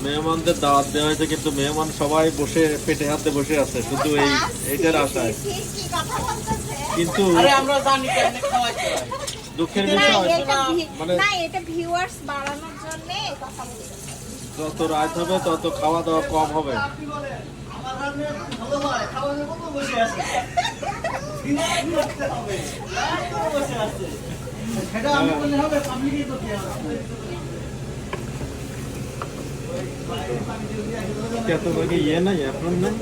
মেহমানদের দাওয়াত দেওয়া হয়েছে, কিন্তু মেহমান সবাই বসে পেটে হাতে বসে আছে শুধু এইটার আশায়। কিন্তু দুঃখের বিষয় মানে যত রাত হবে তত খাওয়া দাওয়া কম হবে। ইয়ে নাই এখন নাই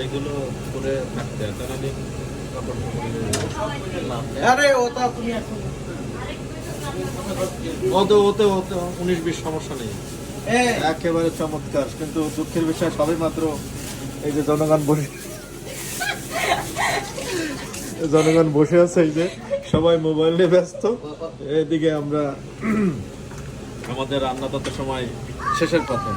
এগুলো করে থাকতে ওতে 19-20 সমস্যা নেই, একেবারে চমৎকার। কিন্তু দুঃখের বিষয় সবই মাত্র এই যে জনগণ বসে আছে, এই যে সবাই মোবাইল নিয়ে ব্যস্ত। এদিকে আমরা আমাদের রান্না তত সময় শেষের পথে।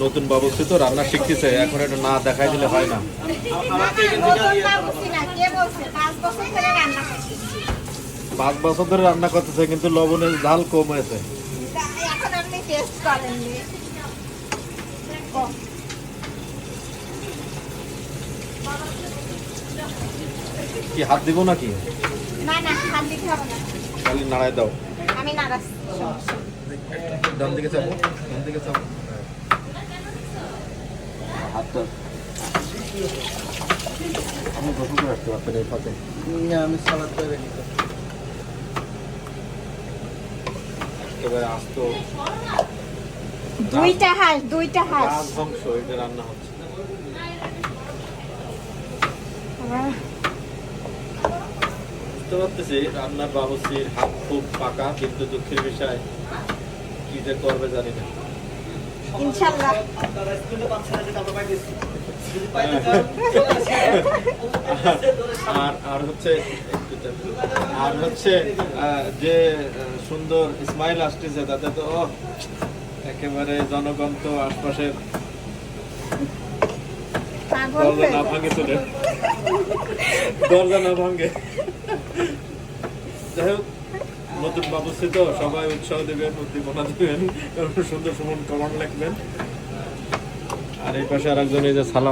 নতুন বাবুর্চি তো রান্না শিখতেছে, এখন একটু না দেখাই দিলে হয় না। 5 বছর ধরে রান্না করতেছে, কিন্তু লবণের ঝাল কম হয়েছে। কি হাত দিব নাকি? খালি নাড়াই দাও। ডান দিকে চাপো, হাতটা আমি গোসল করে আসতে পারতেন এই ফাতে। আমি সালাদ করে নিতে একেবারে আস্ত দুইটা হাঁস মাংস এটা রান্না হচ্ছে। বুঝতে পারতেছি রান্নার বাবুর্চির হাত খুব পাকা, কিন্তু দুঃখের বিষয় কি যে করবে জানি না। আর হচ্ছে যে সুন্দর স্মাইল আসতেছে তাতে তো একেবারে জনগণ তো আশপাশের দরজা না ভাঙে চলে, দরজা না ভাঙে। যাই হোক, নতুন বাবুর্চি তো সবাই উৎসাহ দেবেন, উদ্দীপনা দেবেন, সুন্দর সুন্দর কমেন্ট লিখবেন। আর এই পাশে আরেকজন এই যে সালাম